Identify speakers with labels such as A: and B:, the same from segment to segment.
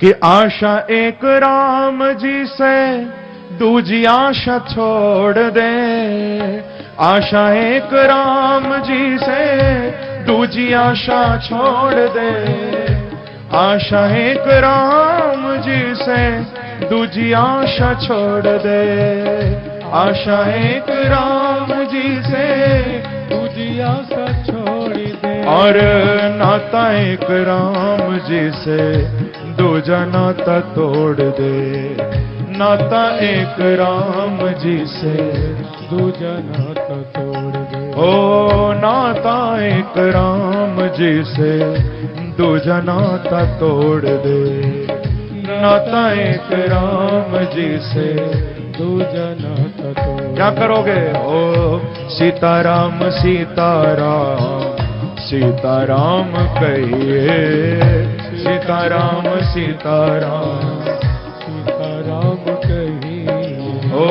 A: कि आशा एक राम जी से दूजी आशा छोड़ दे। आशा एक राम जी से दूजी आशा छोड़ दे। आशा एक राम जी से दूजी आशा छोड़ दे। आशा एक राम जी से
B: दूजी आशा छोड़ दे।
A: और नाता एक राम जी से दूजा नाता तोड़ दे। नाता एक राम जी से
B: दूजा नाता तोड़ दे।
A: ओ नाता एक राम जी से दूजा नाता तोड़ दे। नाता एक राम जी से
B: दूजा नाता तोड़ दे।
A: क्या करोगे? ओ सीताराम सीताराम सीताराम कहिए। सीताराम सीताराम
B: सीताराम कहिए।
A: ओ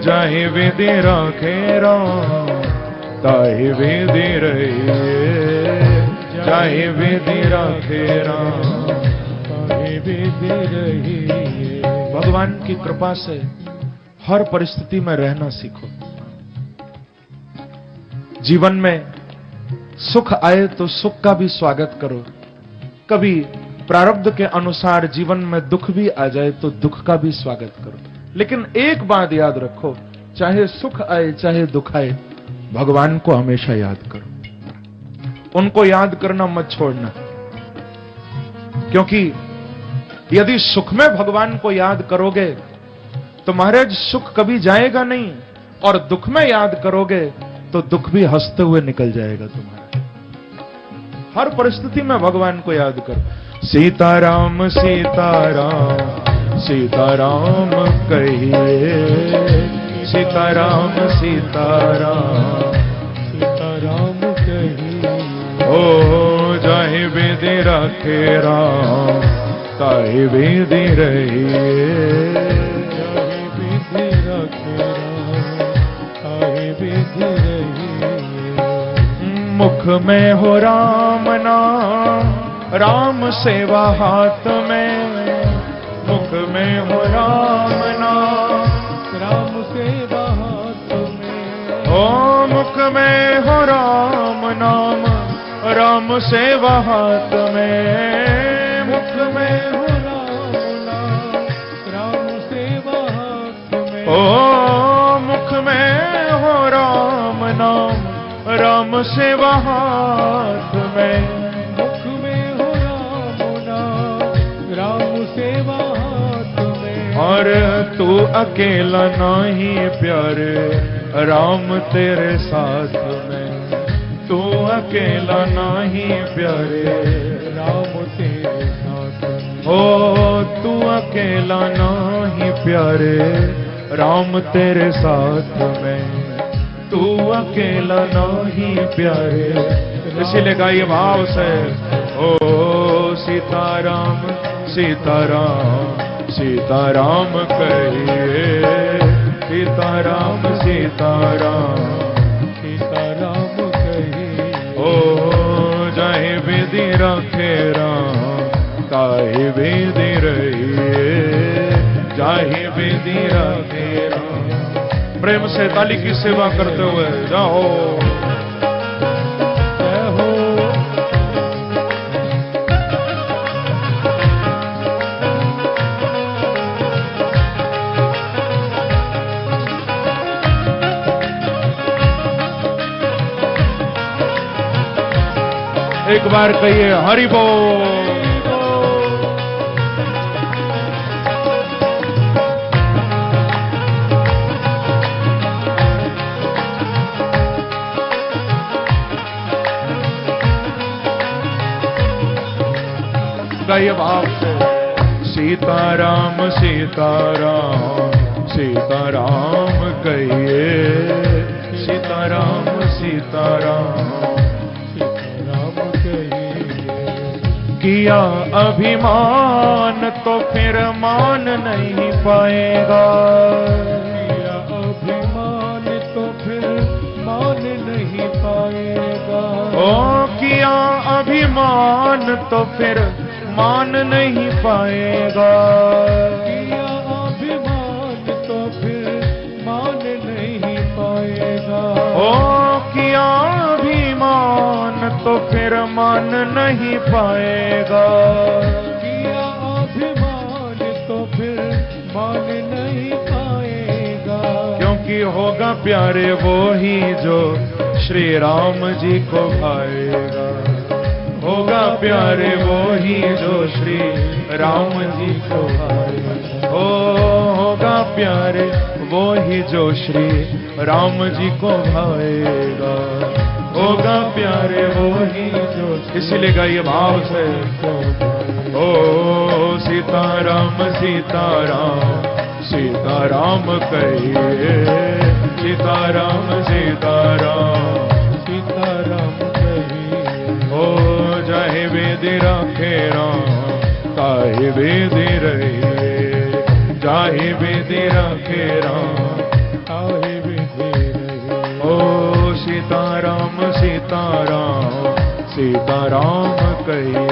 A: जाहि विधि राखे राम ताहि विधि रहिए। जाहि विधि राखे राम
B: ताहि विधि रहिए।
A: भगवान की कृपा से हर परिस्थिति में रहना सीखो। जीवन में सुख आए तो सुख का भी स्वागत करो। कभी प्रारब्ध के अनुसार जीवन में दुख भी आ जाए तो दुख का भी स्वागत करो। लेकिन एक बात याद रखो, चाहे सुख आए चाहे दुख आए, भगवान को हमेशा याद करो। उनको याद करना मत छोड़ना, क्योंकि यदि सुख में भगवान को याद करोगे तो महाराज सुख कभी जाएगा नहीं, और दुख में याद करोगे तो दुख भी हंसते हुए निकल जाएगा तुम्हारा। हर परिस्थिति में भगवान को याद करो। सीताराम सीताराम सीताराम कहिए। सीताराम सीताराम
B: सीताराम कहिए।
A: ओ जाहि विधि राखे राम ताहि विधि रहिए।
B: जाहि विधि राखे राम ताहि विधि रहिए।
A: मुख में हो राम नाम राम सेवा हाथ में। मुख में हो राम नाम
B: राम सेवा हाथ में।
A: ओ मुख में हो राम नाम राम सेवा हाथ में। मुख में
B: हो राम नाम राम सेवा हाथ में।
A: ओ मुख में हो राम नाम राम सेवा हाथ में।
B: मुख में हो राम नाम राम सेवा हाथ में।
A: और तू अकेला नहीं प्यारे राम तेरे साथ में। तू अकेला नहीं प्यारे
B: राम तेरे साथ में।
A: ओ तू अकेला नहीं प्यारे राम तेरे साथ में। तू अकेला नहीं प्यारे। इसीलिए गाइए भाव से, ओ सीताराम सीताराम सीताराम कहिए। सीताराम सीताराम
B: सीताराम कहिए।
A: ओ जाहि विधि राखे राम ताहि विधि रहिए। जाहि विधि राखे राम। प्रेम से ताली की सेवा करते हुए जाओ।
B: जय हो।
A: एक बार कहिए हरि बोल। भाव से सीताराम सीताराम सीताराम कहिए। सीताराम सीताराम
B: सीताराम कहिए।
A: किया अभिमान तो फिर मान नहीं पाएगा।
B: किया अभिमान तो फिर मान नहीं पाएगा।
A: ओ किया अभिमान तो फिर मान नहीं पाएगा।
B: किया अभिमान तो फिर मान नहीं पाएगा।
A: ओ किया अभिमान तो फिर मान नहीं पाएगा।
B: किया अभिमान तो फिर मान नहीं पाएगा।
A: क्योंकि होगा प्यारे वो ही जो श्री राम जी को भाएगा। होगा प्यारे वो ही जो श्री राम जी को भाएगा। होगा प्यारे वो ही जो श्री राम जी को भाएगा। होगा प्यारे वो ही जो, इसीलिए गाइए भाव से, ओ सीताराम सीताराम सीताराम कहिए, सीताराम सीताराम
B: सीताराम कहिए।
A: ओ जाहे वेदी राखे राम ताहे वेदी रहे। जाहे वेदी राखे राम
B: ताहे विधि रहे।
A: ओ सीताराम सीताराम सीताराम कहिए।